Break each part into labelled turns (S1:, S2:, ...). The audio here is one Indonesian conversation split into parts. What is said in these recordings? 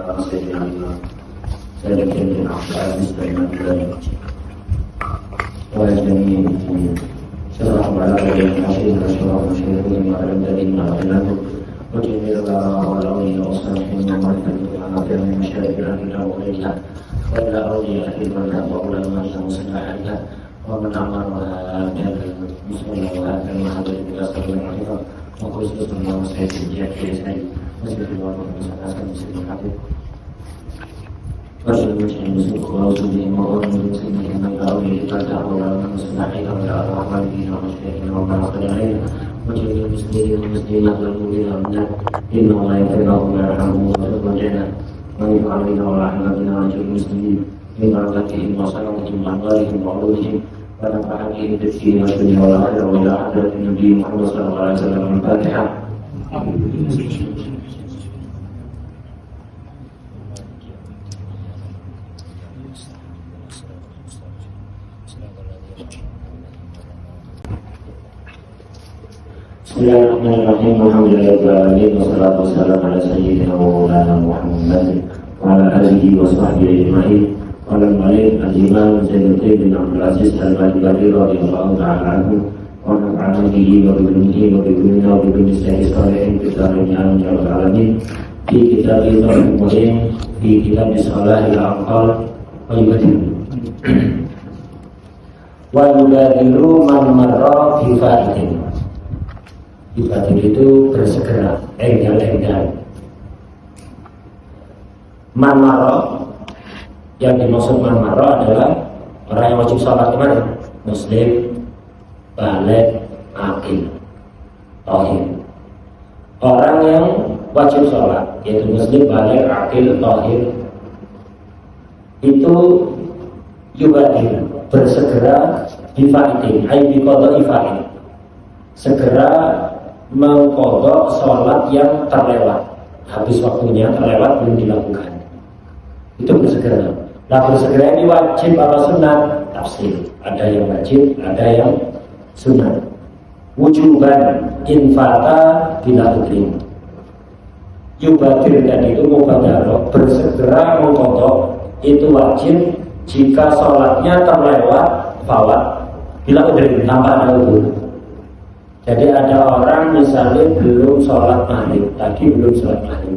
S1: سيدنا عبد العزيز بن عبد الله والجميع المسلمين شرح على الحشيد وشرح المشركين وعلى الذين أعلنوا وجميع الأولين والصالحين ومرحبا بالعافية من مشاهد الأنبياء وغيرها وإلى أولياء المذهب وعلماء وصلاحها ومن أمرها كان المسلمين وهذا المهدد بأسر المعرفة وخصوص الله وسعيد الجهاد في إسرائيل وسعيد الله وسعيد مسلم الحبيب وجل المسلم مسلم ووجودهم وغير المسلمين من أولي إبادة وعلماء وصلاحين وإلى الرحمن ومشاهدين وما خيرين وجل المسلمين والمسلمات والمؤمنين والمؤمنات إنه لا يفرغهم ويرحمهم ويرحمنا ويفعلنا ورحمتنا وجل المسلمين من بركاتهم وصلاتهم وأموالهم وعلومهم ونفعهم بالدين والدنيا والآخرة وإلى حضرة النبي محمد صلى الله عليه وسلم الفاتحة. Bismillahirrahmanirrahim. Alhamdulillahirrahmanirrahim. Wassalatu wassalamu ala sayyidina wa maulana Muhammad wa ala alihi wa sahbihi ajma'in. Qala al-Malik al-Imam Zainuddin bin Abdul Aziz al-Badbari radhiyallahu ta'ala anhu wa nafa'ana bihi wa bi ilmihi wa bi ilmina wa bi nisyahi salihin fi darin amin ya rabbal alamin. Fi kitab al-Mu'in fi kitab Salah al-Aqal wa yubadir wa yubadiru man marra fi fa'itin. Ibadah itu bersegera, enggal-enggal. Manmaro, yang dimaksud manmaro adalah orang yang wajib sholat kemana? Muslim, balik, akil, tohir. Orang yang wajib sholat, yaitu muslim, balik, akil, tohir, itu yubadir, bersegera difaitin, aibikodo ifaitin, segera mengkodok sholat yang terlewat, habis waktunya terlewat belum dilakukan, itu bersegera. Nah, bersegera ini wajib atau sunat? Tafsir, ada yang wajib, ada yang sunat. Wujuban infata bila ukrim. Yubadir dan itu mubadarah, bersegera mengkodok itu wajib jika sholatnya terlewat fawat bila ukrim, tanpa ada udzur. Jadi ada orang misalnya belum sholat maghrib, tadi belum sholat maghrib.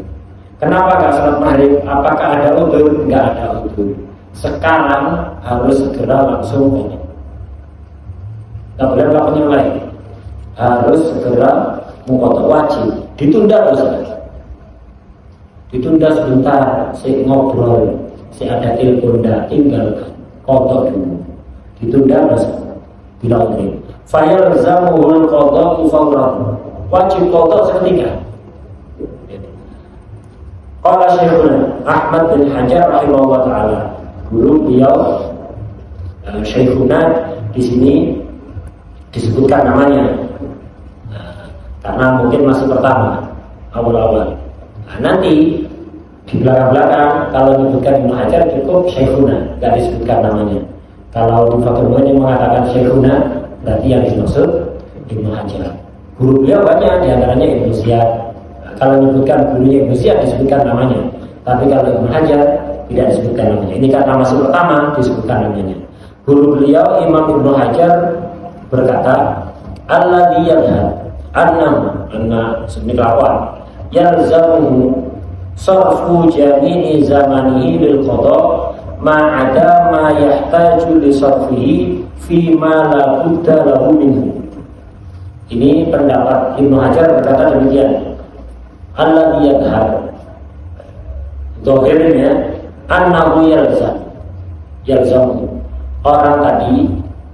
S1: Kenapa nggak sholat maghrib? Apakah ada udzur? Nggak ada udzur. Sekarang harus segera langsung ini. Nggak boleh melakukan yang lain. Harus segera mengkodok, wajib. Ditunda Ustaz. Ditunda sebentar, si ngobrol, si ada telepon, tinggalkan, kodok dulu. Ditunda Ustaz. Bila udzur. Fayalzamuhul qada'u fawran, wajib qada' seketika. Qala Syekhuna Ahmad bin Hajar rahimahullah taala, guru beliau Syekhuna di sini disebutkan namanya, karena mungkin masih pertama awal-awal. Nah, nanti di belakang-belakang kalau disebutkan Ibnu Hajar cukup Syekhuna, tidak disebutkan namanya. Kalau di Fathul Mu'in mengatakan Syekhuna, berarti yang dimaksud Ibnu Hajar. Guru beliau banyak, diantaranya Ibnu Ziyad. Kalau menyebutkan gurunya Ibnu Ziyad disebutkan namanya, tapi kalau Ibnu Hajar tidak disebutkan namanya. Ini karena masih pertama disebutkan namanya. Guru beliau Imam Ibnu Hajar berkata, alladzi yadhhab anna semikalawan yalzamu sarfu jami'i zamanihi lil qada ma'ada ma yahtaju li sarfihi fima la budda lahu minhu. Ini pendapat Ibnu Hajar berkata demikian. Alladzi yadhhab, zahirnya annahu yalzam orang tadi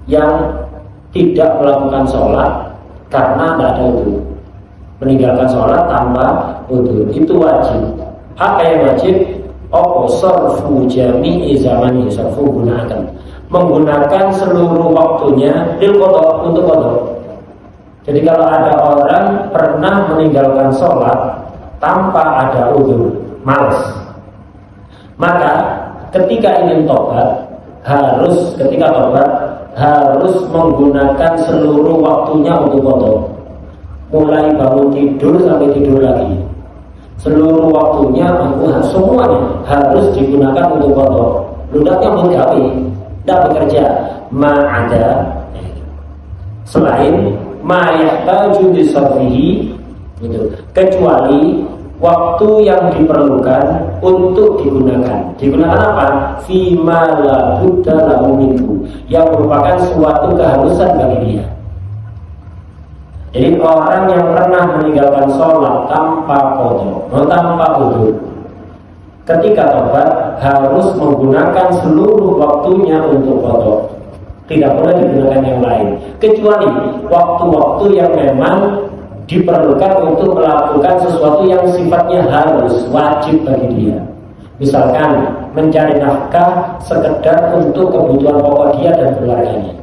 S1: yang tidak melakukan sholat karena tidak ada udzur, meninggalkan sholat tanpa udzur, itu wajib. Apa yang wajib? Sarfu jami'i zamani, sarfu gunakan, menggunakan seluruh waktunya lil qada, untuk qada. Jadi kalau ada orang pernah meninggalkan sholat tanpa ada udzur, malas, maka ketika ingin tobat harus menggunakan seluruh waktunya untuk qada, mulai bangun tidur sampai tidur lagi. seluruh waktunya semuanya harus digunakan untuk kodok. Ludaknya pegawai, tidak bekerja, ada selain yahtaju disarfihi, gitu, kecuali waktu yang diperlukan untuk digunakan apa? Fima la budda lahu minhu, yang merupakan suatu keharusan bagi dia. Jadi orang yang pernah meninggalkan sholat tanpa qadha, tanpa wudu, ketika tobat harus menggunakan seluruh waktunya untuk qadha. Tidak boleh digunakan yang lain, kecuali waktu-waktu yang memang diperlukan untuk melakukan sesuatu yang sifatnya harus, wajib bagi dia. Misalkan mencari nafkah sekedar untuk kebutuhan pokok dia dan keluarganya,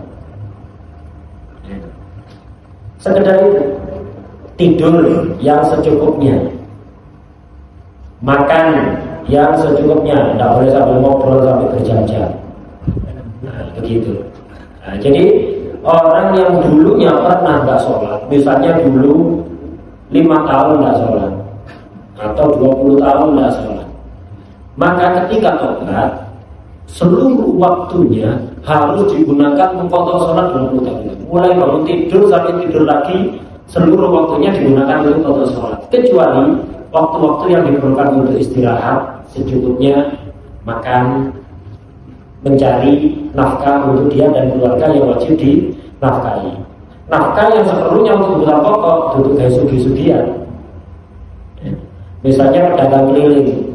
S1: sekedar itu. Tidur yang secukupnya, makan yang secukupnya, tidak boleh sambil ngobrol sampai berjam-jam. Begitu. Jadi orang yang dulunya pernah nggak sholat, misalnya dulu 5 tahun nggak sholat atau 20 tahun nggak sholat, maka ketika tobat seluruh waktunya harus digunakan untuk sholat 20 tahun. Mulai bangun tidur sampai tidur lagi, seluruh waktunya digunakan untuk sholat, kecuali waktu-waktu yang diperlukan untuk istirahat secukupnya, makan, mencari nafkah untuk dia dan keluarga yang wajib dinafkahi. Nafkah yang seperlunya untuk kebutuhan pokok, untuk gaya sugi-sugian. Misalnya pedagang keliling.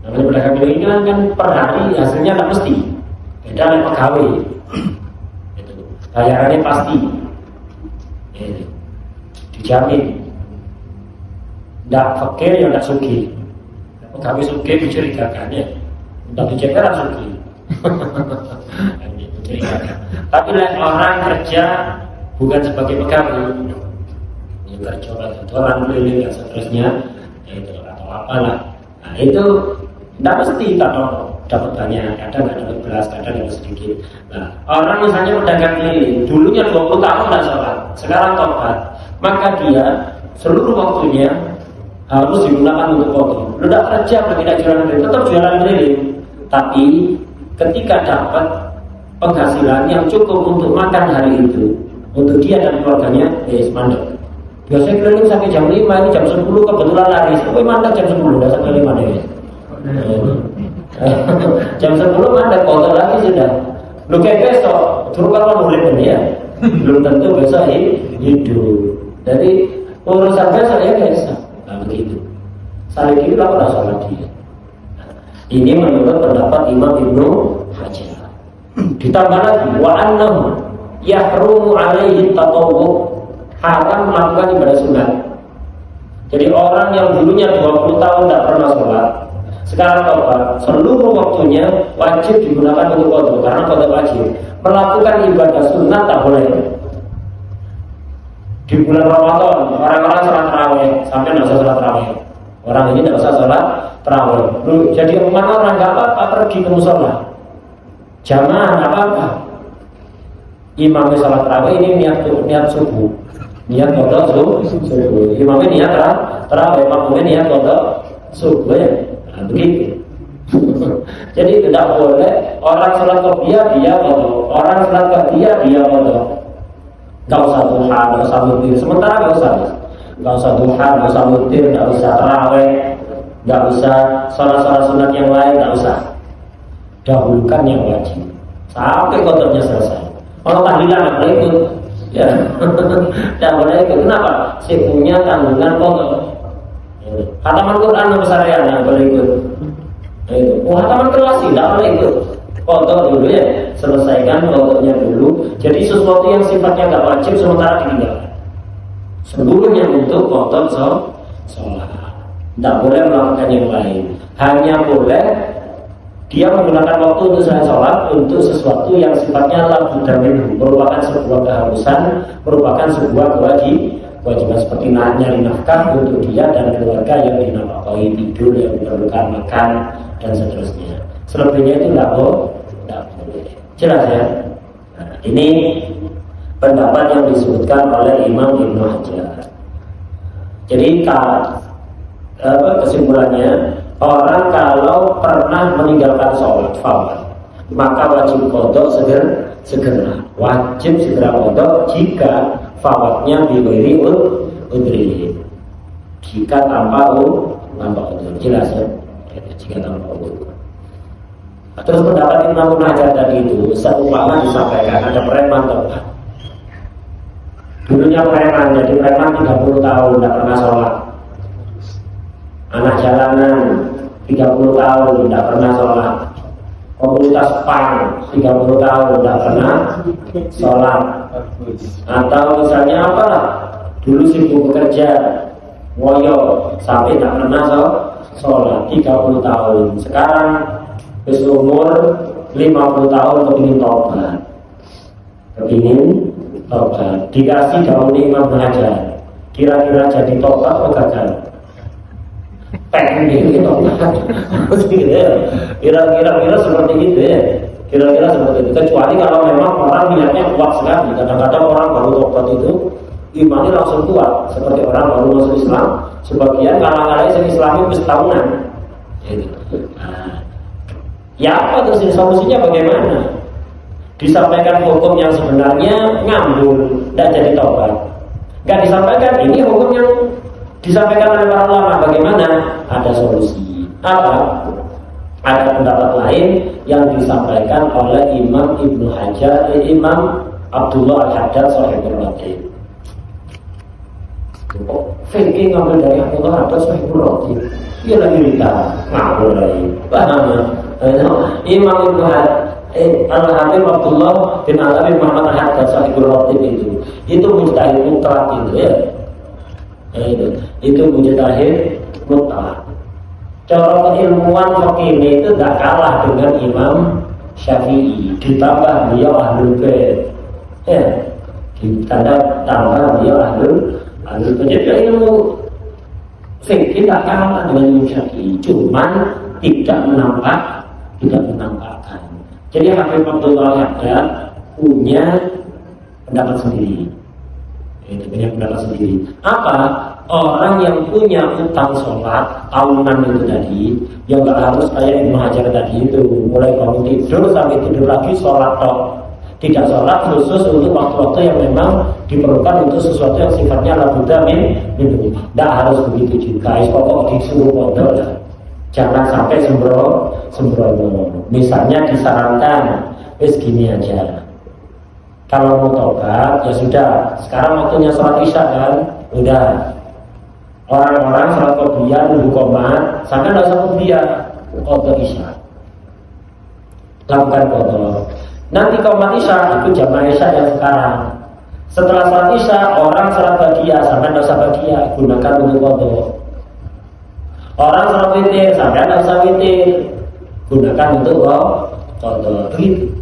S1: Namanya pedagang keliling kan per hari hasilnya tak mesti. Beda dengan pegawai. Bayarannya pasti. Dijamin. Tidak fakir yang tidak sugi. Pegawai sugi dicurigakan ya. Tidak dicurigakan sugi. Tapi orang kerja bukan sebagai pegawai, yang kerja orang keliling dan seterusnya, itu atau apalah. Nah, itu tidak mesti kalau dapat banyak, kadang nggak dapat beras, kadang dapat sedikit. Nah, orang misalnya pedagang keliling, dulunya 20 tahun tidak sholat, sekarang tobat, maka dia seluruh waktunya harus digunakan untuk kotor. Lu tidak kerja, tidak jualan keliling, tetap jualan keliling, tapi ketika dapat penghasilan yang cukup untuk makan hari itu, untuk dia dan keluarganya, mandek. Biasanya keliling sampai jam 5, ini jam 10 kebetulan laris. Tapi mandek jam 10, udah sampai 5 deh. Jam 10 mandek, kotor lagi sudah. Lu kayak besok, suruh kalau boleh ya. Belum tentu besok hidup. Jadi urusan besok ya besok. Nah begitu. Saling kira apa sholat dia. Ini menurut pendapat Imam Ibnu Hajar. Ditambah lagi wa annahu yahrumu alaihi tatawwu, haram melakukan ibadah sunat. Jadi orang yang dulunya 20 tahun tidak pernah sholat, sekarang tobat, seluruh waktunya wajib digunakan untuk qadha, karena qadha wajib. Melakukan ibadah sunat tak boleh. Di bulan Ramadan orang-orang sholat tarawih, sampai tidak usah sholat tarawih. Orang ini tidak usah sholat tarawih. Jadi mana orang nggak apa-apa pergi ke musola, jamaah nggak apa-apa. Imamnya sholat tarawih ini niat subuh, niat qadha subuh. Imamnya niat tarawih, makmumnya niat qadha subuh ya. Nah, begitu. Jadi tidak boleh orang sholat qobliyah dia qadha, orang sholat ba'diyah dia qadha. Nggak usah duha, nggak usah witir. Sementara nggak usah duha, nggak usah witir, nggak usah tarawih, nggak usah sholat sunat yang lain, nggak usah. Dahulukan yang wajib sampai qadhanya selesai. Kalau tahlilan nggak boleh ikut, ya, nggak boleh ikut. Kenapa? Si punya tanggungan qadha. Khataman Quran besarian nggak boleh ikut. Khataman kelas nggak boleh ikut. Qadha dulu ya, selesaikan qadhanya dulu. Jadi sesuatu yang sifatnya nggak wajib sementara ditinggalkan. Seluruhnya untuk qadha sholat. Tidak boleh melakukan yang lain. Hanya boleh dia menggunakan waktu untuk sholat untuk sesuatu yang sifatnya labudda minhu, merupakan sebuah keharusan, merupakan sebuah kewajiban seperti nyari nafkah untuk dia dan keluarga yang dinafkahi, tidur yang diperlukan, makan dan seterusnya. Selebihnya itu tidak boleh. Jelas ya? Nah, ini pendapat yang disebutkan oleh Imam Ibnu Hajar. Jadi kesimpulannya, orang kalau pernah meninggalkan sholat fawat, maka wajib qadha segera. Wajib segera qadha jika fawatnya bighairi udhri. Jika tanpa udhri, jelas ya. Jika tanpa udhri. Terus pendapat Imam Hajar tadi itu, seumpama disampaikan ada preman tobat. Dulunya preman, jadi preman 30 tahun tidak pernah sholat. Anak jalanan 30 tahun tidak pernah sholat. Komunitas PAN 30 tahun tidak pernah sholat. Atau misalnya apalah, dulu sibuk bekerja, ngoyo sampai tidak pernah sholat 30 tahun. Sekarang umur 50 tahun kepingin tobat. Dikasih daun Imam Hajar, kira-kira jadi tobat atau gagal? Pengen tobat. Kira-kira seperti itu ya. Kira-kira seperti itu. Kecuali kalau memang orang niatnya kuat sekali. Kadang-kadang orang baru tobat itu imannya langsung kuat, seperti orang baru masuk Islam. Sebagian kalangan Islam itu setahunan. Ya apa terus solusinya bagaimana? Disampaikan hukum yang sebenarnya ngambul, tidak jadi tobat. Nggak disampaikan, ini hukum yang disampaikan oleh para ulama. Bagaimana? Ada solusi. Apa? Ada pendapat lain yang disampaikan oleh Imam Ibnu Hajar, Imam Abdullah Al-Haddad Shahibul Ratib. Fikih ngambil dari Abdullah Al-Haddad Shahibul Ratib. Dia lagi cerita ngambul lagi. Paham? Imam Ibnu Al-Habib Abdullah bin Al-Habib Muhammad Al-Haddad Shahibul Ratib itu mujtahid mutlak itu ya. Itu mujtahid mutlak. Cara keilmuan fikih itu tidak kalah dengan Imam Syafi'i. Ditambah beliau ahlul bait. Ya. Ditambah beliau ahlul bait. Jadi ilmu fikih tidak kalah dengan Imam Syafi'i. Cuman tidak menampakkan. Jadi Habib Abdullah Al-Haddad punya pendapat sendiri. Punya pendapat sendiri. Apa? Orang yang punya utang sholat tahunan itu tadi, yang nggak harus kayak Ibnu Hajar tadi itu, mulai bangun tidur sampai tidur lagi sholat toh. Tidak sholat khusus untuk waktu-waktu yang memang diperlukan untuk sesuatu yang sifatnya labuda min. Tidak harus begitu juga. Pokok disuruh pondok. Jangan sampai sembrono. Misalnya disarankan, gini aja. Kalau mau tobat, ya sudah. Sekarang waktunya sholat isya kan, udah. Orang-orang sholat qobliyah nunggu qomat, sampai nggak usah qobliyah, qadha isya. Lakukan qadha. Nanti qomat isya itu jamaah isya yang sekarang. Setelah sholat isya, orang sholat baqiyah, sampai nggak usah baqiyah, gunakan untuk qadha. Orang sholat witir, sampai nggak usah witir, gunakan untuk qadha. Begitu.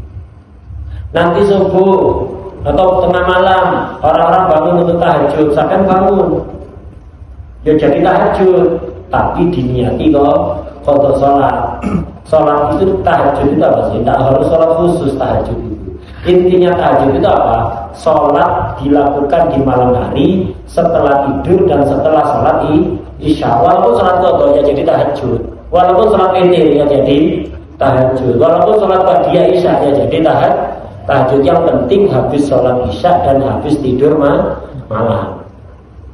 S1: Nanti subuh atau tengah malam, orang-orang bangun untuk tahajud, sampai bangun. Ya jadi tahajud, tapi diniati qadha sholat. Sholat itu tahajud itu apa sih? Tidak harus sholat khusus tahajud itu. Intinya tahajud itu apa? Sholat dilakukan di malam hari setelah tidur dan setelah sholat isya. Walaupun sholat qadha ya jadi tahajud. Walaupun sholat witir ya jadi tahajud. Walaupun sholat baqiyah isya ya jadi tahajud. Yang penting habis sholat isya dan habis tidur malam.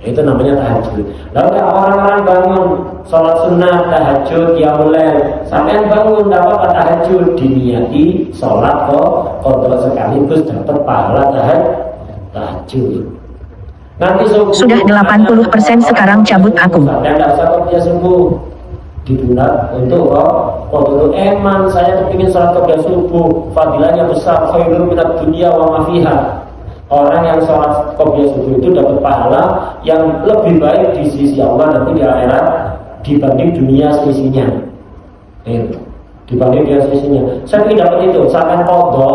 S1: Itu namanya tahajud. Lalu orang-orang bangun sholat sunnah, tahajud, qiyamul-lail, sampai bangun dapat tahajud, diniati sholat qadha sekaligus dapat pahala tahajud. Nanti
S2: sudah 80% sekarang cabut aku.
S1: Dan tidak usah qobliyah subuh di bulan untuk emang saya kepingin sholat qobliyah subuh, fadilahnya besar, khairun minad dunya wa ma fiha. Orang yang sholat qobliyah subuh itu dapat pahala yang lebih baik di sisi Allah nanti di akhirat dibanding dunia seisinya. Dibanding dunia seisinya. Saya ingin dapat itu, seakan qadha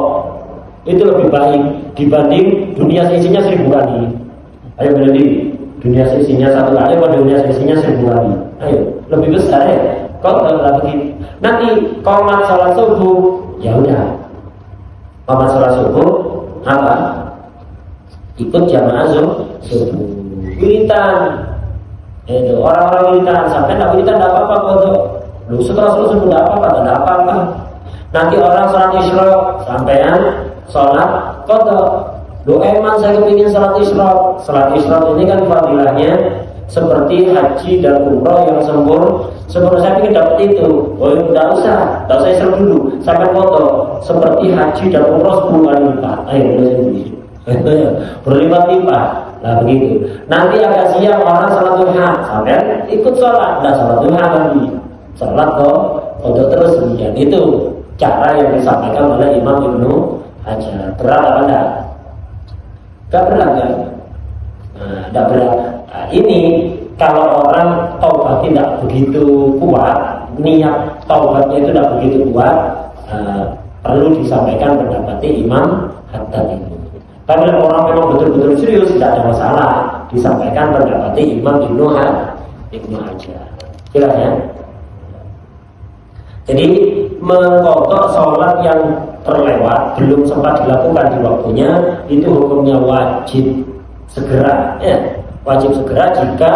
S1: itu lebih baik dibanding dunia seisinya 1000 kali. Ayo berarti dunia seisinya 1 kali atau dunia seisinya 1000 kali. Ayo, lebih besar ya. Qadha begitu. Nanti qomat sholat subuh, ya udah. Qomat sholat subuh apa? Ikut jamaah subuh, wiritan Itu orang-orang wiridan sampai tidak wiridan tidak apa-apa kodok. Lu setelah selesai tidak apa-apa, tidak apa-apa. Nanti orang sholat isyraq sampean sholat kodok. Lu emang saya kepingin sholat isyraq. Sholat isyraq ini kan fadilahnya seperti haji dan umroh yang sempurna. Saya pikir dapat itu. Oh tidak usah isyraq dulu. Sampai foto seperti haji dan umroh 10 kali lipat. Ayo berlipat-lipat. Nah begitu. Nanti agak siang orang sholat duha, sampai ikut sholat, nah sholat duha lagi, sholat kodok terus demikian. Itu cara yang disampaikan oleh Imam Ibnu Hajar. Berat apa enggak? Enggak berat kan? Nah, enggak berat. Nah, ini kalau orang taubat tidak begitu kuat, niat taubatnya itu tidak begitu kuat, perlu disampaikan pendapatnya Imam Haddad itu. Tapi kalau orang memang betul-betul serius, tidak ada masalah disampaikan pendapatnya Imam Ibnu Hajar. Jelas ya? Jadi mengkodok sholat yang terlewat belum sempat dilakukan di waktunya itu hukumnya wajib segera, ya wajib segera jika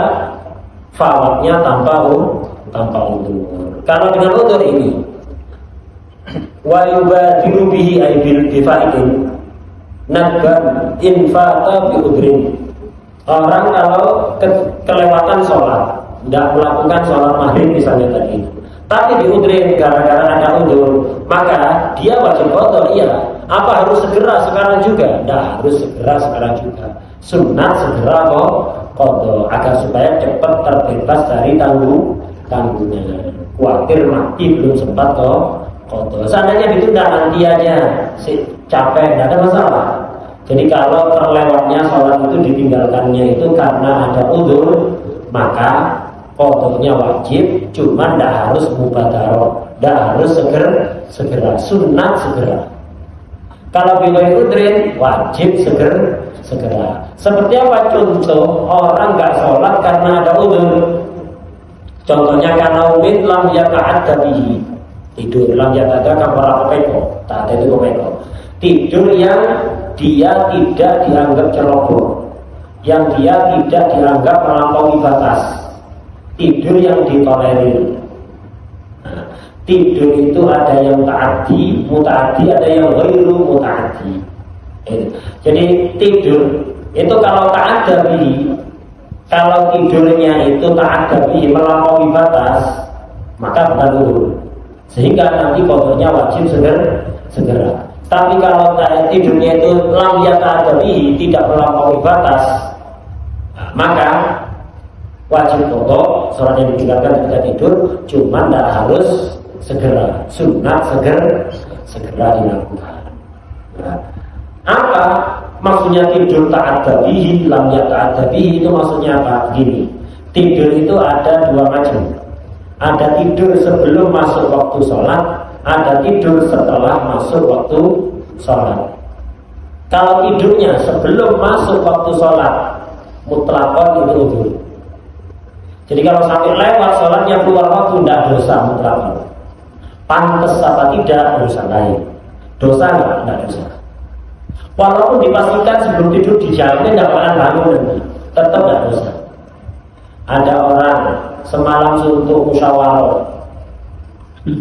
S1: fawatnya tanpa udzur. Kalau dengan udzur ini, wa yubadiru bihi aibil bifaidin nadban infata bi udrin. Orang kalau kelewatan sholat, tidak melakukan sholat maghrib misalnya tadi, tapi di udrin gara-gara ada udzur, maka dia wajib qadha. Iya, apa harus segera sekarang juga? Tidak harus segera sekarang juga. Sunat segera qadha agar supaya cepat terbebas dari tanggungan. Khawatir mati belum sempat qadha. Seandainya ditunda nanti aja, capek, tidak ada masalah. Jadi kalau terlewatnya sholat itu ditinggalkannya itu karena ada udzur, maka qadhanya wajib, cuman tidak harus mubadarah, tidak harus segera, sunat segera. Kalau bila udrin wajib segera. Seperti apa contoh orang nggak sholat karena ada udzur? Contohnya karena umid lam yata'adda bihi, tidur lam yata'adda kapara kopeko, tak ada itu kopeko. Tidur yang dia tidak dianggap ceroboh, yang dia tidak dianggap melampaui batas, tidur yang ditolerir. Nah, tidur itu ada yang ta'addi, muta'addi, ada yang ghairu muta'addi. Jadi tidur itu kalau ta'adda bihi, kalau tidurnya itu ta'adda bihi, melampaui batas, maka bukan udzur, sehingga nanti qadhanya wajib segera. Tapi kalau tidurnya itu lam yata'adda bihi, tidak melampaui batas, maka wajib qadha sholat yang ditinggalkan ketika tidur, cuma tidak harus segera, sunat segera dilakukan. Nah, apa maksudnya tidur ta'adda bihi, lam yata'adda bihi itu maksudnya apa? Gini, tidur itu ada dua macam. Ada tidur sebelum masuk waktu sholat, ada tidur setelah masuk waktu sholat. Kalau tidurnya sebelum masuk waktu sholat, mutlakon itu udzur. Jadi kalau sampai lewat sholatnya keluar waktu, tidak dosa mutlakon. Pantes apa tidak urusan lain. Dosa tidak dosa. Walaupun dipastikan sebelum tidur dijamin tidak akan bangun, tetap tidak dosa. Ada orang semalam suntuk musyawarah,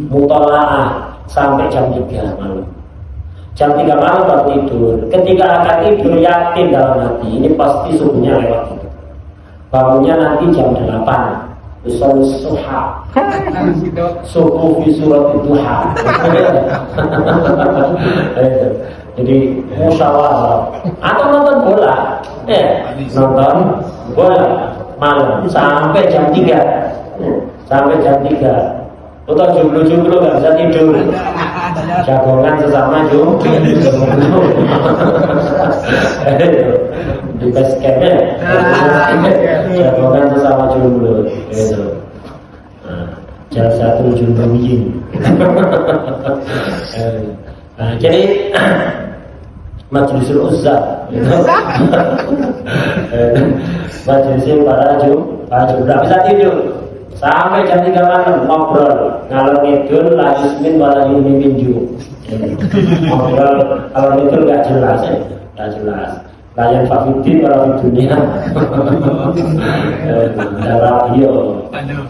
S1: mutolaah sampai jam 3 malam. Jam 3 malam baru tidur. Ketika akan tidur yakin dalam hati ini pasti subuhnya lewat itu. Bangunnya nanti jam 8. Usul suha. Subuh fi surat duha. Jadi musyawarah atau nonton bola. Nonton bola malam sampai jam 3. Sampai jam 3. Atau jomblo-jomblo nggak bisa tidur, jagongan sesama jomblo di basketnya, jagongan sesama jomblo, gitu. Jalan satu jombloin. Nah, jadi majlisul uzzah, majlisul para jomblo nggak bisa tidur. Sampai jam 3 malam ngobrol, ngalor ngidul, la yusmin wala yumin minju. Ngobrol, kalau ngidul nggak jelas, nggak jelas. layan fakidin orang di dunia radio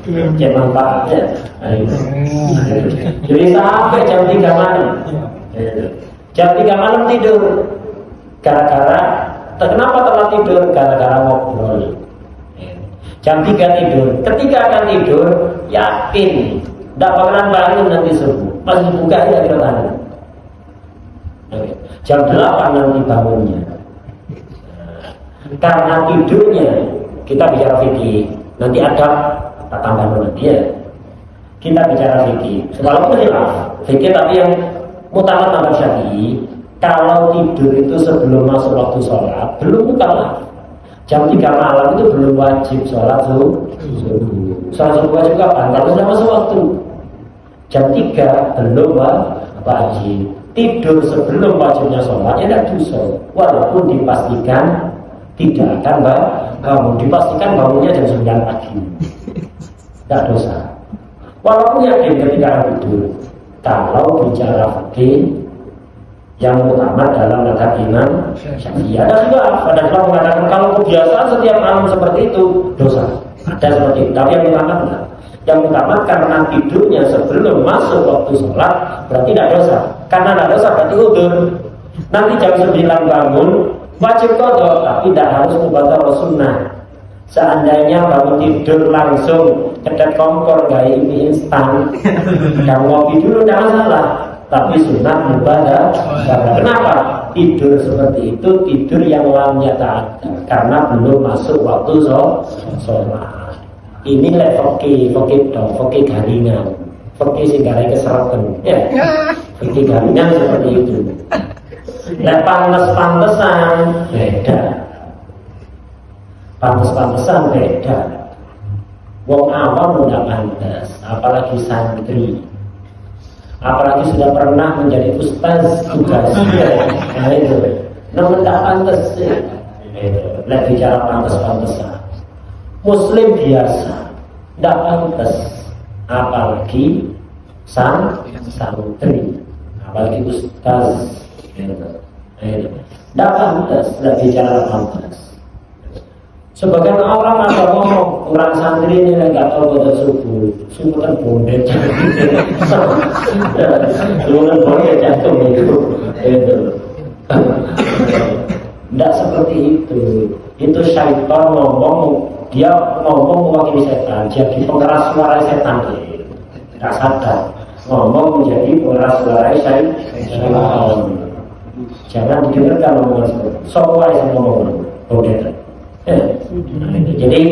S1: cuma manfaatnya. Jadi sampai jam 3 malam, jam 3 malam tidur gara-gara kenapa telat tidur? Gara-gara ngobrol. Jam 3 tidur, ketika akan tidur yakin tidak bakalan bangun nanti subuh, masih buka ya bertahan. Jam 8 nanti bangunnya. Karena tidurnya kita bicara fikih, nanti ada tambahan lagi ya. Kita bicara fikih, walaupun hilaf fikih tapi yang mutamad mazhab Syafi'i, kalau tidur itu sebelum masuk waktu sholat belum mukallaf. Jam 3 malam itu belum wajib sholat subuh. Sholat subuh juga kan kalau sudah masuk waktu. Jam 3 belum wajib. Tidur sebelum wajibnya sholat ya tidak dosa, walaupun dipastikan tidak akan bangun, dipastikan bangunnya jam 9 pagi, tidak dosa. Walaupun yakin ketika tidur. Kalau bicara fikih yang utama dalam mazhab Imam Syafi'i, ada juga mengatakan kalau kebiasaan setiap malam seperti itu dosa. Ada seperti itu, tapi yang utama enggak. Yang utama karena tidurnya sebelum masuk waktu sholat berarti tidak dosa. Karena tidak dosa berarti udzur. Nanti jam 9 bangun wajib qadha, tapi tidak harus mubadarah sunnah. Seandainya bangun tidur langsung cedet kompor gaya mie instan dan ngopi dulu tidak masalah, tapi sunat mubadarah. Kenapa? Tidur seperti itu tidur yang lamnya tak karena belum masuk waktu sholat. Ini fakih garingan, fakih singgarai keseratan, ya. Fakih garingan seperti itu. Pantes-pantesan beda. Pantes-pantesan beda. Wong awam udah pantes, apalagi santri. Apalagi sudah pernah menjadi ustaz tugas. Nah itu. Namun tak pantes. Lagi bicara pantes-pantesan. Muslim biasa, tidak pantas, apalagi santri, apalagi ustaz, tidak pantas, tidak bicara pantas. Sebagian orang ada ngomong orang santri ini nggak tahu pada subuh kan bondet, luar bondet jantung itu. Tidak seperti itu syaitan ngomong. Dia ngomong mewakili setan, jadi pengeras suara setan. Tidak sadar, ngomong menjadi pengeras suara setan. Jangan didengarkan omongan seperti itu. Semua yang ngomong, jadi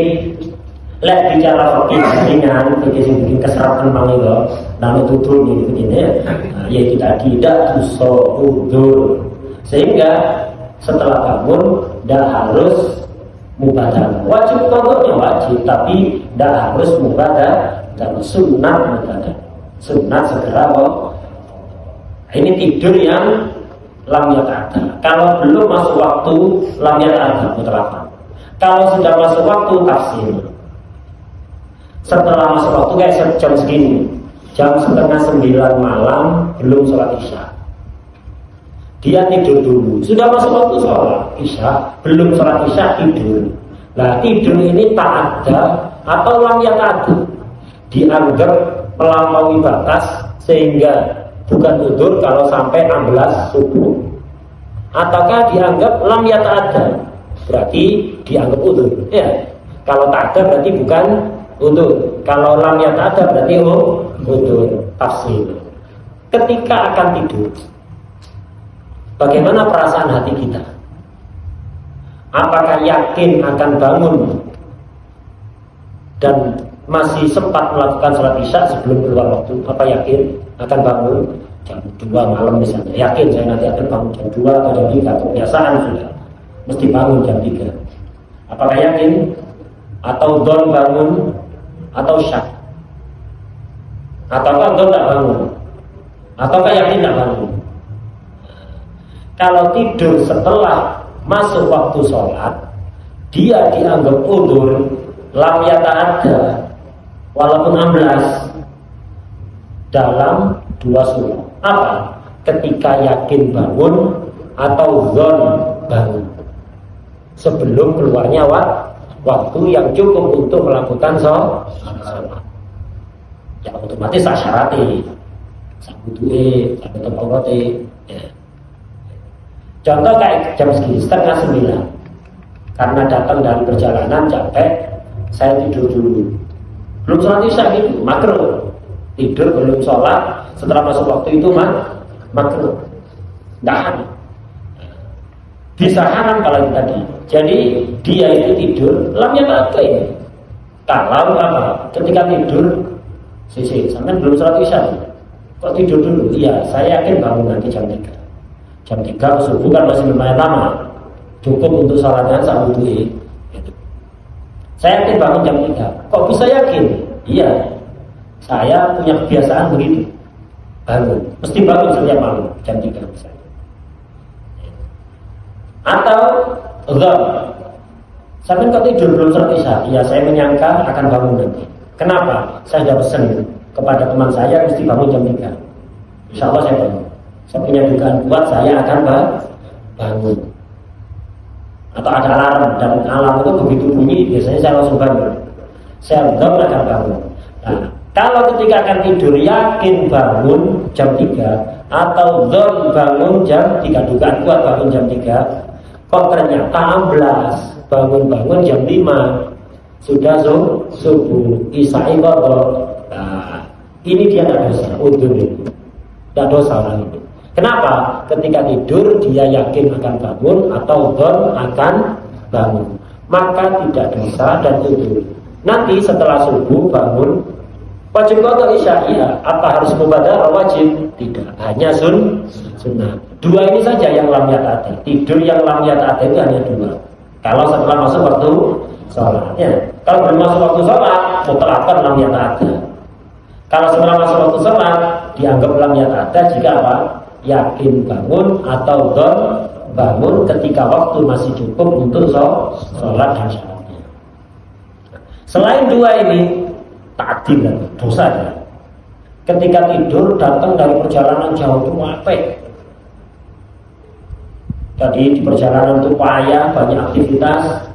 S1: lek bicara fakir ringan, fakir yang bikin keseratan bang itu, nama tutur begini ya kita tidak dosa udzur, sehingga setelah bangun tidak harus mubadarah. Wajib qadha wajib, tapi tidak harus mubadarah dan sunat mubadarah. Sunat segera ini tidur yang lam yata'adda. Kalau belum masuk waktu lam yata'adda mutlaqan. Kalau sudah masuk waktu tafsir. Setelah masuk waktu kayak jam segini, jam 8:30 malam belum sholat isya. Dia tidur dulu, sudah masuk waktu sholat isya, belum sholat isya tidur. Nah tidur ini tak ada atau lam yata'adda, dianggap melampaui batas sehingga bukan udzur kalau sampai 16 subuh, ataukah dianggap lam yata'adda berarti dianggap udzur ya. Kalau tak ada berarti bukan udzur, kalau lam yata'adda berarti udzur. Tafsir ketika akan tidur, bagaimana perasaan hati kita? Apakah yakin akan bangun dan masih sempat melakukan sholat isya sebelum keluar waktu? Apa yakin akan bangun jam 2 malam misalnya? Yakin saya nanti akan bangun jam 2 atau jam 3, kebiasaan sudah mesti bangun jam 3. Apakah yakin? Atau don bangun? Atau syak? Ataukah don tidak bangun? Ataukah yakin tidak bangun? Kalau tidur setelah masuk waktu sholat, dia dianggap udzur lam yata'adda walaupun 16 dalam 2 surah. Apa? Ketika yakin bangun atau zon bangun. sebelum keluarnya waktu yang cukup untuk melakukan sholat. Ya otomatis syaratnya sabutue, sabut aurote. Ya. Contoh kayak jam segini, setengah 9, karena datang dari perjalanan capek, saya tidur dulu. Belum sholat isya gitu, makruh. Tidur belum sholat, setelah masuk waktu itu makruh. Tidak ada. Bisa haram kalau tadi. Jadi dia itu tidur, lamnya tak ya. Kalau apa? Ketika tidur, sampai belum sholat isya. Kok tidur dulu? Iya, saya yakin bangun nanti jam 3. Jam 3 subuh kan masih lumayan lama, cukup untuk sholatnya saat itu. Saya yakin bangun jam 3. Kok bisa yakin? Iya, saya punya kebiasaan begitu. Bangun, mesti bangun setiap malam jam 3 misalnya. Atau enggak, sampai kok tidur belum sholat isya? Iya, saya menyangka akan bangun nanti. Kenapa? Saya sudah pesan kepada teman saya mesti bangun jam 3. Insya Allah saya bangun. Saya punya dugaan kuat saya akan bangun. Atau ada alarm, dan alarm itu begitu bunyi biasanya saya langsung bangun. Saya akan bangun. Nah, kalau ketika akan tidur yakin bangun jam 3 atau bangun jam 3, dugaan kuat bangun jam 3, kok ternyata amblas bangun jam 5, sudah subuh isya'i qadha. Nah, ini dia tidak dosa, udzur itu tidak dosa orang itu. Kenapa? Ketika tidur dia yakin akan bangun atau akan bangun, maka tidak dosa dan udzur. Nanti setelah subuh bangun wajib qadha isya, iya. Apa harus mubadarah? Wajib? Tidak, hanya sunnah. Dua ini saja yang lam yata'adda. Tidur yang lam yata'adda itu hanya 2. Kalau setelah masuk waktu sholatnya. Kalau belum masuk waktu sholat, mutlaqan lam yata'adda. Kalau setelah masuk waktu sholat, dianggap lam yata'adda jika apa? Yakin bangun atau bangun ketika waktu masih cukup untuk sholat dan syaratnya. Selain 2 ini, ta'dil lagi, dosa ya. Ketika tidur datang dari perjalanan jauh itu capek. Tadi di perjalanan itu payah, banyak aktivitas.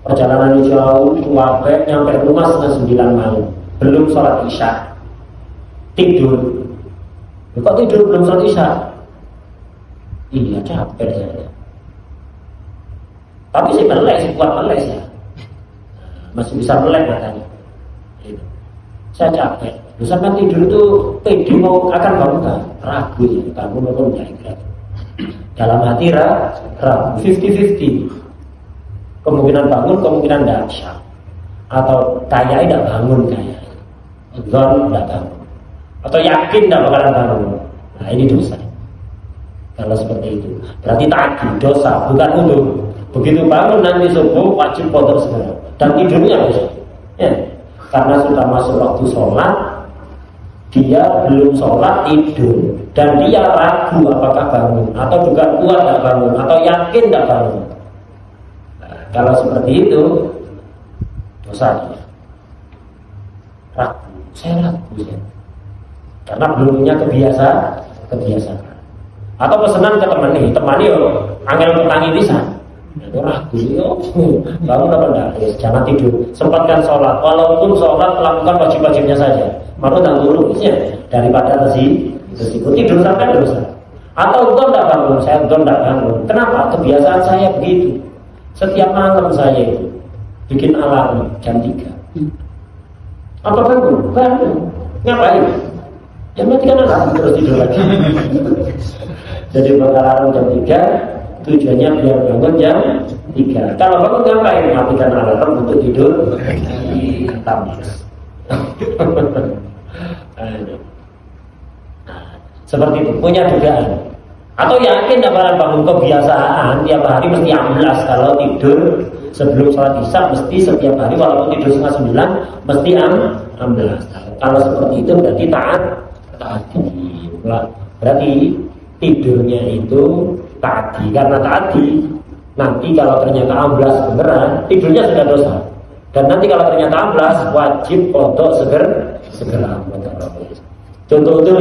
S1: Perjalanan jauh, capek, nyampe rumah setengah 9 malam, belum sholat isya, tidur. Kok tidur belum sholat isya? Iya, capek saya. Tapi sih melek, sih kuat melek ya. Masih bisa melek matanya. Saya capek. Misalkan tidur itu pede mau akan bangun kan? Ragu ya, bangun atau enggak. Dalam hati ragu, 50-50. Kemungkinan bangun, kemungkinan tidak bisa. Atau kayaknya tidak bangun kayaknya. Zon tidak bangun. Atau yakin tidak bakalan bangun. Nah ini dosa. Kalau seperti itu, berarti tadi dosa, bukan udzur. Begitu bangun nanti subuh wajib qadha segera. Dan tidurnya dosa. Ya. Karena sudah masuk waktu sholat, dia belum sholat tidur, dan dia ragu apakah bangun, atau juga kuat tidak bangun, atau yakin tidak bangun. Nah, kalau seperti itu dosa dia. Ragu, saya ragu ya. Karena belum punya kebiasaan. Atau pesanan ke teman yo, angel petangi bisa. Itu ragu yo, bangun apa enggak? Jangan tidur, sempatkan sholat. Walaupun sholat lakukan wajib-wajibnya saja. Maka tak lurusnya daripada resiko tidur sampai dosa. Atau enggak bangun, saya enggak bangun. Kenapa? Kebiasaan saya begitu. Setiap malam saya itu bikin alarm jam 3. Apa bangun? Bangun. Ngapain? Ya matikan alarm terus tidur lagi. Jadi buat alarm jam 3. Tujuannya biar bangun jam 3. Kalau bangun ngapain? Matikan alarm untuk tidur. Tamas. Seperti itu, punya dugaan. Atau yakin dapat bangun, kebiasaan tiap hari mesti amblas. Kalau tidur sebelum sholat isya mesti setiap hari, walaupun tidur setengah 9 mesti amblas. Kalau seperti itu berarti taat. Berarti tidurnya itu tadi, karena tadi nanti kalau ternyata amblas beneran, tidurnya sudah dosa. Dan nanti kalau ternyata amblas wajib qadha segera. Contoh itu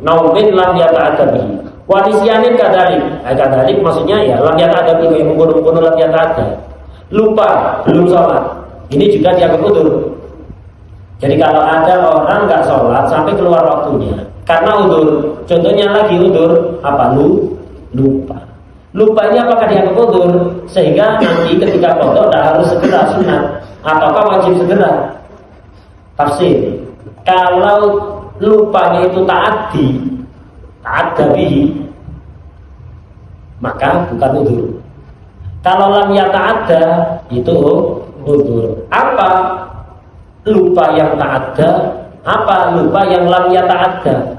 S1: naumin lam yata'adda bihi, Wanisyanin kadalik maksudnya ya lam yata'adda itu yang menggunung lam yata'adda. Lupa belum sholat, ini juga dianggap udzur. Jadi kalau ada orang nggak sholat sampai keluar waktunya karena udzur, contohnya lagi udzur apa? Lupa. Lupa ini apakah dianggap udzur sehingga nanti ketika qada tidak harus segera sunat ataukah wajib segera? Tafsir. Kalau lupanya itu ta'adda bihi, maka bukan udzur. Kalau lam yata'adda itu udzur. Apa lupa yang ta'adda? Apa lupa yang lam yata'adda?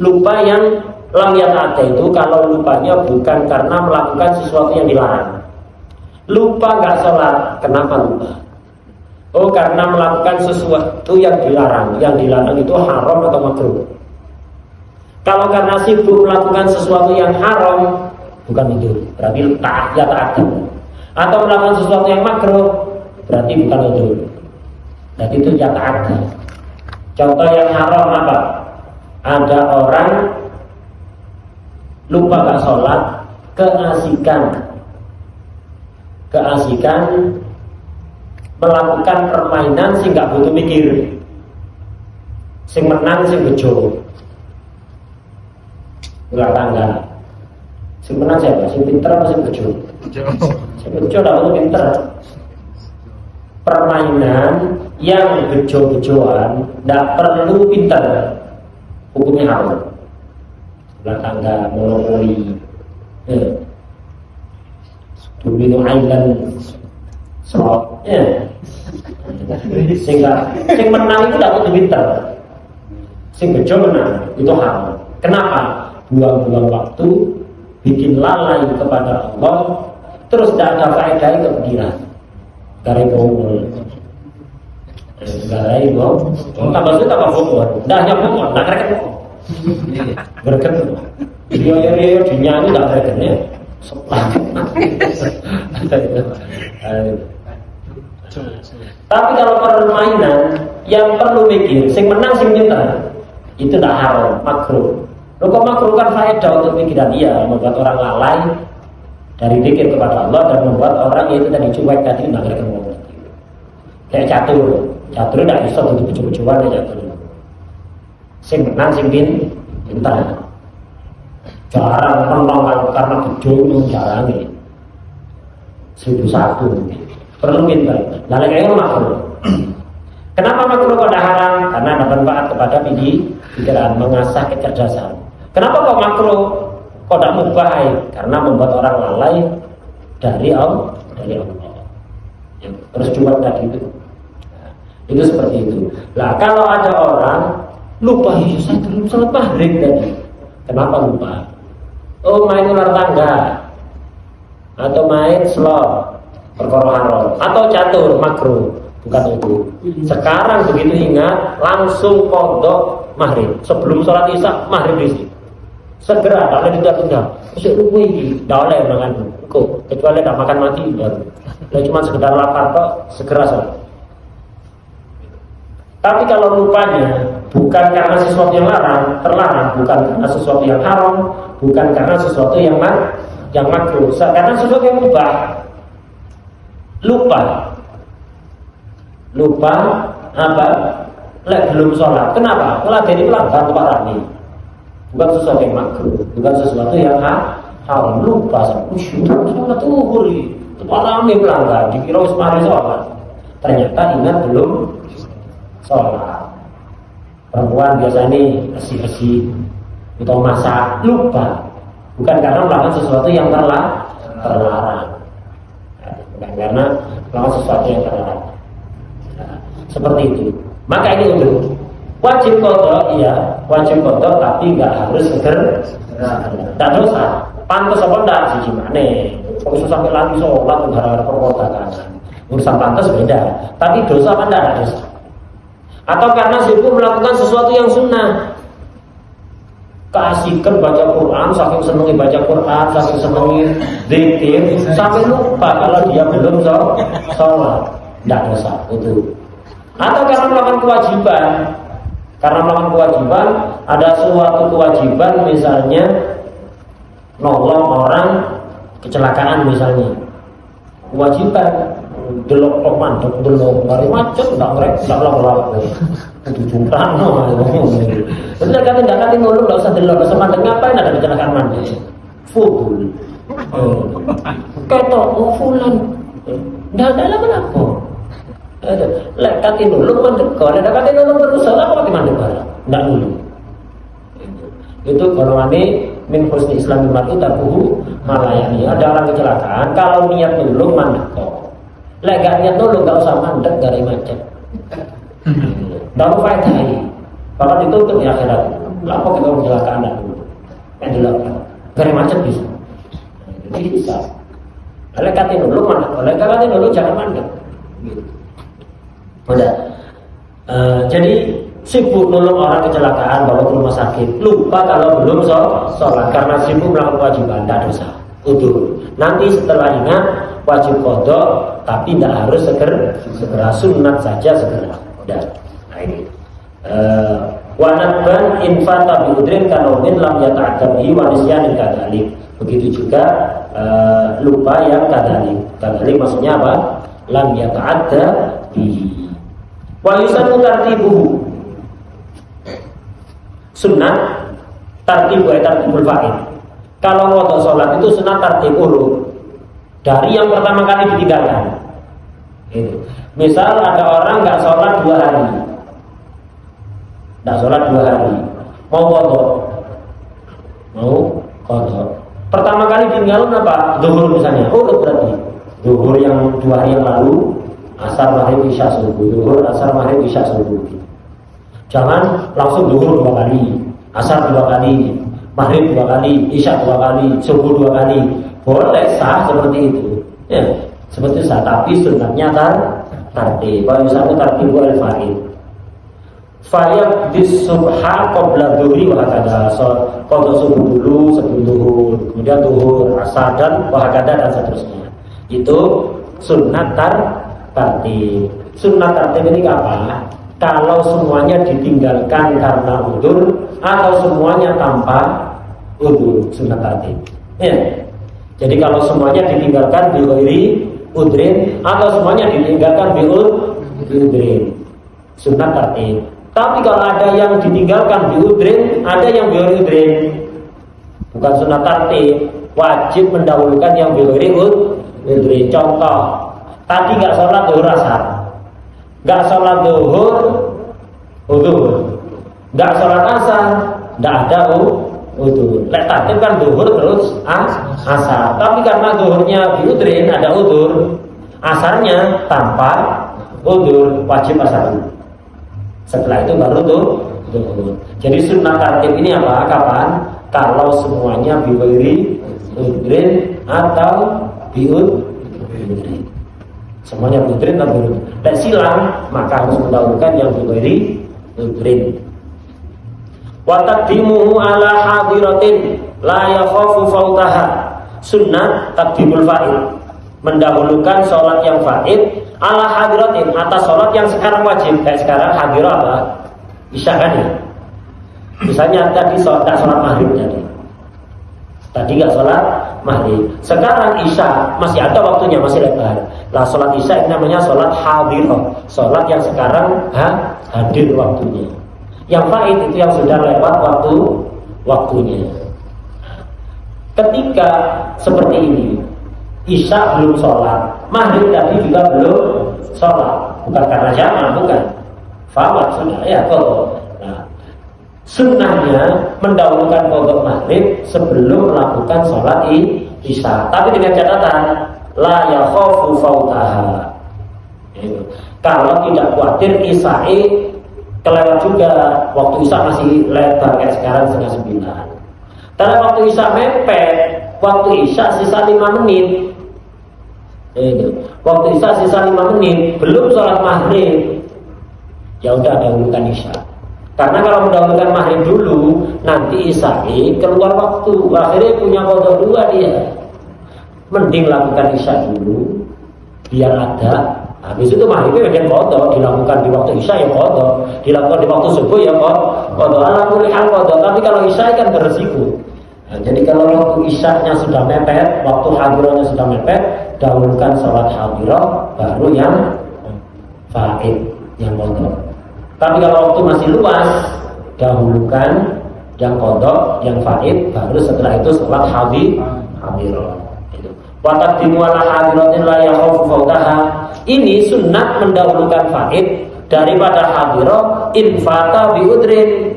S1: Lupa yang lam yata'adda itu kalau lupanya bukan karena melakukan sesuatu yang dilarang. Lupa nggak sholat, kenapa lupa? Oh, karena melakukan sesuatu yang dilarang. Yang dilarang itu haram atau makruh. Kalau karena sibuk melakukan sesuatu yang haram, bukan udzur, berarti ta'adda. Atau melakukan sesuatu yang makruh, berarti bukan udzur. Berarti itu ta'adda. Contoh yang haram apa? Ada orang lupa gak sholat, keasikan melakukan permainan sing gak butuh mikir, sing menang sing bejo, ulah tangga. Sing menang siapa? Sing pinter apa sing bejo? Sing bejo gak butuh pinter. Permainan yang bejo-bejoan gak perlu pinter, hukumnya haram. Ulah tangga, monopoli, Domino Island, slot, sehingga sing menang itu tidak butuh pinter, sing bejo menang itu haram. Kenapa? Buang-buang waktu, bikin lalai kepada Allah, terus tidak ada faedah kepikiran. Garai bongol, garai bong, tambah itu tambah bongol, tidak hanya bongol, tidak greget, greget. Dia dinyanyi tidak gregetnya. Tapi kalau permainan yang perlu mikir, sing menang sing pinter, itu tidak haram, makruh. Kok makruh kan faedah untuk pikiran dia, membuat orang lalai dari pikir kepada Allah dan membuat orang itu tadi cuek tadi tidak ngomong. Kayak catur tidak bisa untuk bejo-bejoan ya catur. Sing menang sing pinter. Jarang menang karena bejo jarang ini. 1001 perlu pinter. Lalu kayak makruh. Kenapa makruh kok haram? Karena ada manfaat kepada pikiran, mengasah kecerdasan. Kenapa kok makruh? Kok tidak mubah? Karena membuat orang lalai dari Allah. Terus cuek tadi itu. Itu seperti itu. Nah, kalau ada orang lupa, saya belum sholat maghrib tadi. Kenapa lupa? Oh, main ular tangga, atau main slot, perkara haram, atau catur makruh, bukan itu. Sekarang begitu ingat, langsung qadha maghrib. Sebelum sholat isya maghrib isi. Segera, kalau tidak tunda. Masih lupa ini, tidak boleh makan. Kecuali tidak makan mati baru. Kalau cuma sekedar lapar kok, segera sholat. Tapi kalau lupanya bukan karena sesuatu yang terlarang, bukan karena sesuatu yang haram, bukan karena sesuatu yang makruh, karena sesuatu yang mubah. Lupa apa? Belum sholat. Kenapa? Kalau dari pelanggar lupa rani. Bukan sesuatu yang makruh, bukan sesuatu yang haram. Lupa. Sholat tuhuri. Rame pelanggar. Dikira semari sholat. Ternyata ingat belum sholat. Perempuan biasanya bersih-bersih atau masak, lupa. Bukan karena melakukan sesuatu yang terlarang. Bukan karena melakukan sesuatu yang terlarang. Seperti itu. Maka ini untuk wajib qadha, iya, wajib qadha, tapi nggak harus segera. Tak dosa. Pantas apa enggak sih gimana? Kalau sampai lagi sholat gara-gara perbuatan, urusan pantas beda. Tapi dosa apa enggak ada dosa? Atau karena sibuk melakukan sesuatu yang sunnah, keasikan baca Quran, saking senangi baca Quran, saking senangi zikir, sampai lupa kalau dia belum sholat, tidak dosa itu. Atau karena melakukan kewajiban, ada suatu kewajiban, misalnya nolong orang kecelakaan misalnya, kewajiban delok kok mandek delok mari macet ndak ngrek ndak lak-lak kudu jumprano bener kan tindakan ngono ndak usah delok usah mandek ngapain ada kecelakaan mandek full ketok fulan ndak ada apa lek kate nulung mandek kok lek kate nulung terus salah kok mandek barang ndak nulung itu golongane min husni islamil mar'i tabuhu malayani. Ada orang kecelakaan kalau niat nulung mandek kok lek gak niat nulung gak usah mandek dari macet baru faedah ini bakal ditutup di akhirat. Lapor kita kecelakaan dan dulu yang dilakukan dari macet bisa jadi bisa lek kate nulung mandek lek kate nulung jangan mandek gitu. Udah jadi sibuk nolong orang kecelakaan bawa ke rumah sakit, lupa kalau belum sholat karena sibuk melakukan kewajiban, tidak dosa. Nanti setelah ingat wajib qada, tapi tidak harus segera sunat saja segera. Udah. Nah ini. Wanatban infata biudrin kanomin lam yata'adabi wanisyanin kadalik. Begitu juga lupa yang kadalik. Kadalik maksudnya apa? Lam yata'adabi. Wa yusanu tartibuhu. Sunnah tartib tartibul fa'il. Kalau qada salat itu sunnah tartib urut dari yang pertama kali ditinggalkan. Itu. Misal ada orang nggak sholat 2 hari, mau qada. Pertama kali tinggalkan apa? Zuhur misalnya. Urut berarti. Zuhur yang 2 hari yang lalu, asar maghrib isya subuh. Zuhur asar maghrib isya subuh. Jangan langsung zuhur 2 kali, asar 2 kali, maghrib 2 kali, isya 2 kali, subuh 2 kali. Boleh sah seperti itu. Ya, seperti sah, tapi sunatnya tartib. Kalau misalnya tartib al-fa'il. Fa'yab dis-subha qabla dhuhri wa hakadha. Qada subuh dulu sebelum zuhur, kemudian zuhur, asar dan wa hakadha dan seterusnya. Itu sunat tartib. Sunat tartib ini apa? Kalau semuanya ditinggalkan karena udzur atau semuanya tanpa udzur, sunat tartib. Ya. Jadi kalau semuanya ditinggalkan bi ghairi udrin atau semuanya ditinggalkan bi udrin, sunat tartib. Tapi kalau ada yang ditinggalkan bi udrin, ada yang bi ghairi udrin, bukan sunat tartib, wajib mendahulukan yang bi ghairi udrin. Contoh, tadi nggak sholat zuhur asar, nggak sholat zuhur, nggak sholat asar, nggak ada udzur. Lek tartib kan zuhur terus asar. Tapi karena zuhurnya biudrin ada udzur, asarnya tanpa udzur, wajib asar dulu. Setelah itu baru zuhur. Jadi sunnah tartib ini apa? Kapan? Kalau semuanya biudrin atau biudrin. Semuanya biudrin atau biudrin. Dan silang maka harus mendahulukan yang biudrin. Wa taqdimuhu ala hadiratin la yakhafu fautaha. Sunnah taqdimul fa'il, mendahulukan sholat yang fa'il ala hadiratin, atas sholat yang sekarang wajib. Kayak sekarang hadirah apa? Isya kan ya. Misalnya tadi sholat maghrib tadi nggak sholat maghrib, sekarang isya masih ada waktunya, masih lebar. Lah sholat isya ini namanya sholat hadirah, sholat yang sekarang hadir waktunya. Yang fa'id itu yang sudah lewat waktunya. Ketika seperti ini, isya belum sholat, maghrib tadi juga belum sholat, bukan karena jamaah, bukan fawat sudah ya qada. Nah, sunnahnya mendahulukan qada maghrib sebelum melakukan sholat isya, tapi dengan catatan la yakhafu fautaha. Kalau tidak khawatir isya'i kelewat juga, waktu isya masih lebar kayak sekarang 8:30. Karena waktu isya mepet, waktu isya sisa 5 menit. Waktu isya sisa 5 menit, belum sholat maghrib. Ya udah dahulukan isya. Karena kalau mendahulukan maghrib dulu, nanti isya'i keluar waktu. Akhirnya punya qada 2 dia. Mending lakukan isya dulu, biar ada. Habis itu maghribnya bagian qada, dilakukan di waktu isya ya qada, dilakukan di waktu subuh ya qada. Ala kulli hal qada, tapi kalau isya kan beresiko. Nah, jadi kalau waktu isyaknya sudah mepet, waktu hadirahnya sudah mepet, dahulukan sholat hadirah, baru yang faid, yang qadha. Tapi kalau waktu masih luas, dahulukan yang qadha, yang faid, baru setelah itu sholat hadirah. Wa taqdimu ala hadiratin la yakhafu fautaha. Ini sunnah mendahulukan faid daripada hadirah in fata bi udrin.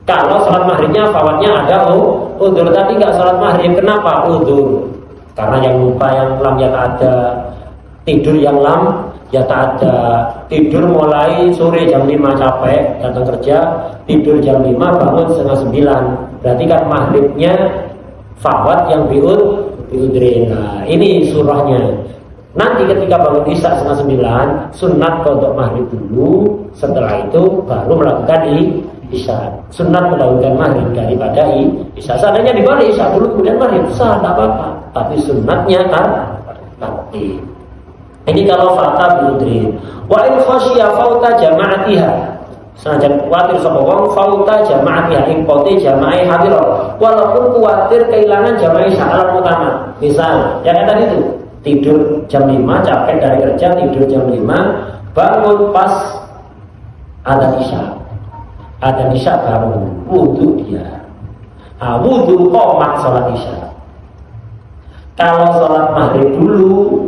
S1: Kalau sholat maghribnya fawatnya ada udzur, tadi nggak sholat maghrib, kenapa udzur? Karena yang lupa, yang lam ya tak ada, tidur yang lam ya tak ada, tidur mulai sore jam 5 capek datang kerja, tidur jam 5 bangun setengah 9, berarti kan maghribnya fawat yang biudrin. Nah, ini surahnya. Nanti ketika bangun isya setengah 9, sunat untuk maghrib dulu, setelah itu baru melakukan isya. Sunat melakukan maghrib daripada isya. Seandainya dibalik isya dulu kemudian maghrib, sah, tak apa-apa. Tapi sunatnya kan takdir. Ini kalau fata biudrin. Wa in khasyiya fauta jama'atiha. Senajan kuatir sapa wong fauta jama'atiha ing pote jama'i hadirah. Walaupun kuatir kehilangan jama'i syarat utama. Misal, yang tadi itu tidur jam 5, capek dari kerja, tidur jam 5, bangun pas ada isya bangun, wudhu dia. Wudhu qomat sholat isya. Kalau sholat maghrib dulu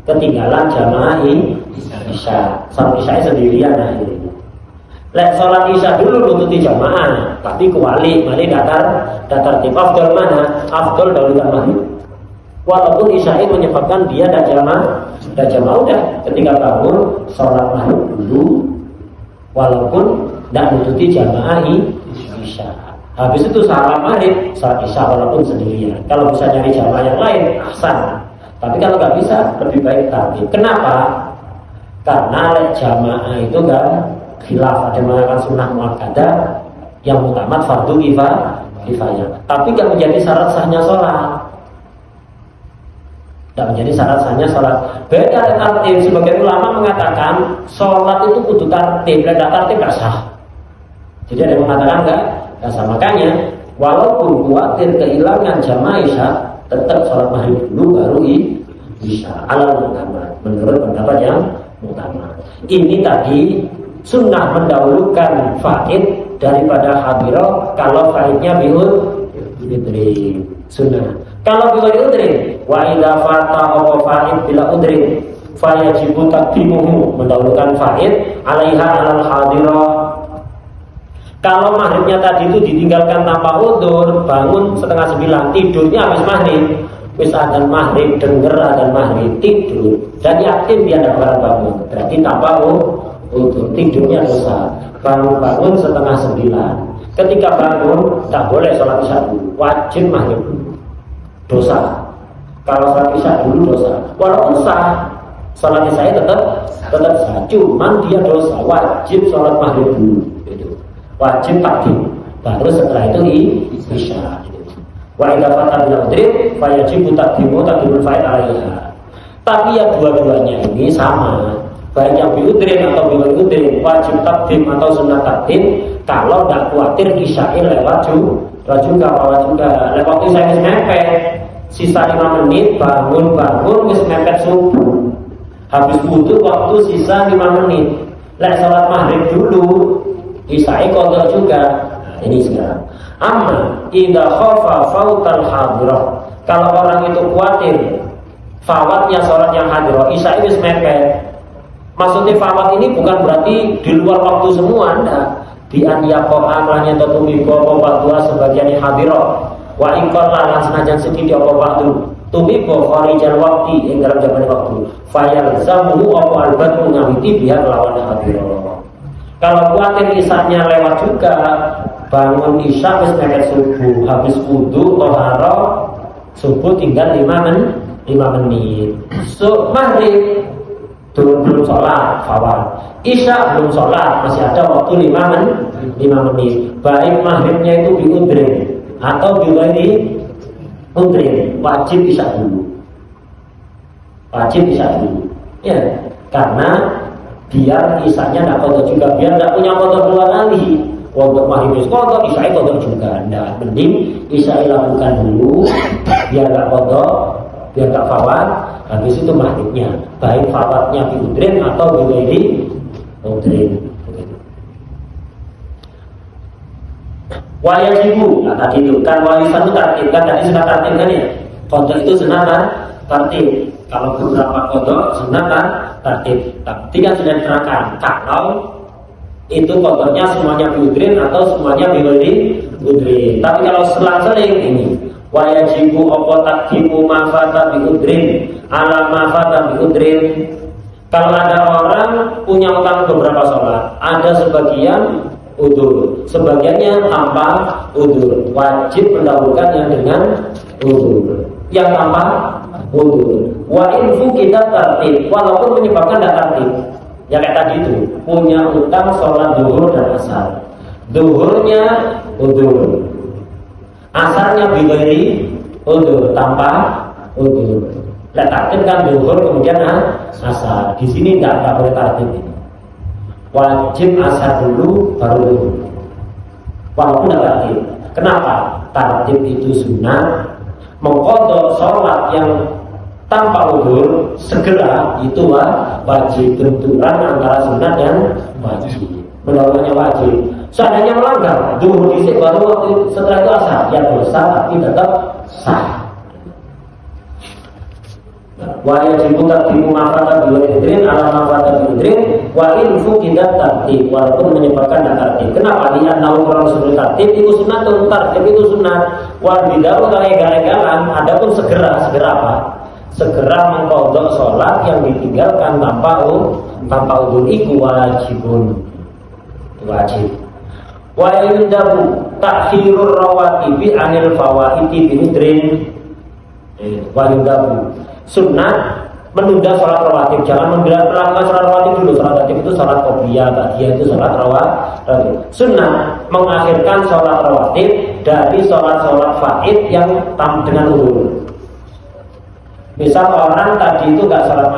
S1: ketinggalan jamaah isya, sholat isya sendirian akhirnya. Lek sholat isya dulu nututi jamaah, tapi kuali, mari datar tip. Afdol mana? Afdol dahulukan maghrib. Walaupun isya menyebabkan dia ada jamaah udah ketika bangun sholat maghrib dulu, walaupun tidak nututi jamaah isya. Habis itu salat maghrib, salat isya walaupun sendirian. Kalau bisa nyari jamaah yang lain, ahsan. Tapi kalau nggak bisa, lebih baik tadi. Kenapa? Karena jamaah itu kan khilaf, ada yang mengatakan sunnah muakkadah, yang mutamat fardu kifayah. Tapi nggak menjadi syarat sahnya sholat. Tidak menjadi syarat sahnya sholat. Beda tartib. Sebagian ulama mengatakan sholat itu kudu tartib, beda tartib gak sah. Jadi ada yang mengatakan enggak sah. Makanya walaupun khawatir kehilangan jamaah isya, tetap sholat maghrib dulu baru isya. Alal mutamad, menurut pendapat yang mutamad. Ini tadi sunnah mendahulukan faid daripada hadirah kalau faidnya biudri sunnah. Kalau bila udrin, wa idza fata aw faid bila udrin, fa yajibu taqdimuhu, mendahulukan faid alaiha alal hadirah. Kalau maghribnya tadi itu ditinggalkan tanpa udzur, bangun setengah 9, tidurnya habis maghrib, wis adzan maghrib, denger adzan maghrib, tidur dan yakin dia tidak akan bangun, berarti tanpa udzur, tidurnya dosa. Bangun setengah 9, ketika bangun tak boleh sholat isya dulu, wajib maghrib dulu. Dosa. Kalau sholat isya dulu dosa. Walaupun sah, sholat isya tetap sah. Cuman dia dosa. Wajib sholat maghrib dulu. Gitu. Wajib takdim. Baru setelah itu isya. Wa idza fata bil udrin fa yajibu taqdimu taqdimul faid alaiha. Tapi yang dua-duanya ini sama. Baik yang biudrin atau biudrin, wajib takdim atau sunnah takdim. Kalau tidak khawatir isya lewat juga lewat itu saya mepet, sisa 5 menit bangun wis mepet subuh, habis wudhu waktu sisa 5 menit, lek sholat maghrib dulu isya qadha juga. Nah, ini sekarang amma idza khafa fautal hadirah, kalau orang itu khawatir fawatnya sholat yang hadirah, isya wis mepet. Maksudnya fawat ini bukan berarti di luar waktu semua, enggak. Di an yaqa'a lan yatumi apa dua sebagian hadirah wa in qala lan senajan sedhik apa waktu tumi kharijal waqti ing dalam jaman waktu fayalzamu apa albatu ngawiti biha lawan hadirah. Kalau kuatir isanya lewat juga, bangun isya wis mepet subuh, habis wudu thaharah, subuh tinggal 5 menit. So maghrib belum sholat fawat, isya belum sholat, masih ada waktu 5 menit. Baik maghribnya itu biudrin atau biwairi udrin, wajib isya dulu. Ya, karena biar isanya tidak kotor juga, biar tidak punya kotor 2 kali. Untuk maghrib kodok, isya kodok juga. Nah, mending isya lakukan dulu, biar gak kodok, biar gak fawat. Habis itu maghribnya, baik fawatnya bi udrin atau bi ghairi udrin. Wajibu, nah tadi itu kan warisan itu tertib kan, tadi sudah tertib kan ya. Kodok itu sunat kan tertib. Kalau beberapa kodok sunat kan tertib. Tapi kan sudah diterangkan kalau itu kodoknya semuanya bi udrin atau semuanya bi ghairi udrin. Tapi kalau selang-seling ini wajibu apa takdimu mafata bi udrin ala mafata bi udrin. Kalau ada orang punya utang beberapa sholat, ada sebagian udur, sebagiannya tanpa udur, wajib mendahulukan yang dengan udur, yang tanpa udur. Wa infu kita tertib, walaupun menyebabkan tidak tertib. Ya kayak tadi itu, punya utang sholat zuhur dan asar, zuhurnya udur, asarnya bi ghairi udur, tanpa udur. Lah tertib kan zuhur kemudian asar. Di sini tidak boleh tertib ini. Wajib asar dulu baru zuhur. Walaupun tidak tertib. Kenapa? Tertib itu sunnah. Mengqadha sholat yang tanpa udur segera itu wajib. Benturan antara sunnah dan wajib. Mendahulunya wajib. Seandainya melanggar zuhur disik baru waktu setelah itu asar, ya dosa tapi tetap sah. Wa yajibu taqdimu mafata bi udrin ala mafata bi udrin wa in fuqidat tartib, walaupun menyebabkan tertib. Kenapa? Lihat nahu kalau sudah tertib itu sunnatun, tertib itu sunnah. Wa bidaru gagal-gagalan, adapun segera apa? Segera mengqadha salat yang ditinggalkan tanpa udzur iku wajibun. Wajib. Wa yudabu ta'khirur rawatibi anil fawaiti bi udrin. Wa yudabu sunnah menunda sholat rawatib, jangan melakukan sholat rawatib dulu. Sholat rawatib itu sholat qobliyah, ba'diyah itu sholat rawatib. Sunnah mengakhirkan sholat rawatib dari sholat faid yang dengan udur. Misal orang tadi itu gak sholat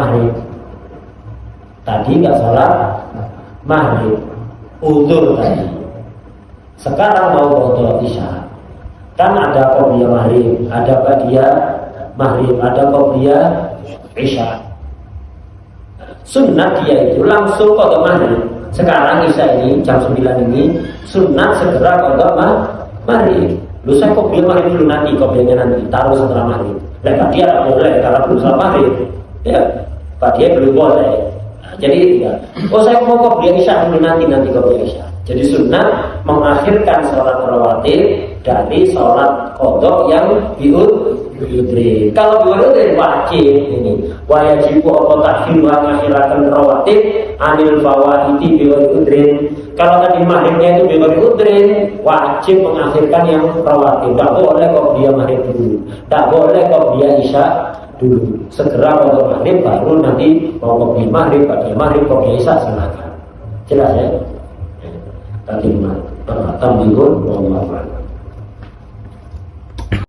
S1: maghrib, udur tadi. Sekarang mau qadha isya, kan ada qobliyah maghrib, ada ba'diyah maghrib, ada qobliyah isya. Sunnah dia itu langsung qadha maghrib. Sekarang isya ini jam 9 ini sunnah segera qadha maghrib. Lu saya qobliyah maghrib dulu, nanti qobliyahnya nanti taruh setelah maghrib. Lah dia tidak boleh karena belum salat maghrib. Ya, dia belum boleh. Nah, jadi ya. Oh saya mau qobliyah isya dulu, nanti qobliyah isya. Jadi sunnah mengakhirkan sholat rawatib dari sholat qadha yang biudri. Kalau biudri wajib ini. Wajibu apa takhir wa akhiratan rawatib anil fawaiti biudri. Kalau tadi maghribnya itu biudri, wajib mengakhirkan yang rawatib. Tidak boleh qobliyah maghrib dulu, tidak boleh qobliyah isya dulu. Segera qadha maghrib baru nanti mau qobliyah maghrib, qobliyah isya silakan. Jelas ya? Tadi tambihun wallahu a'lam.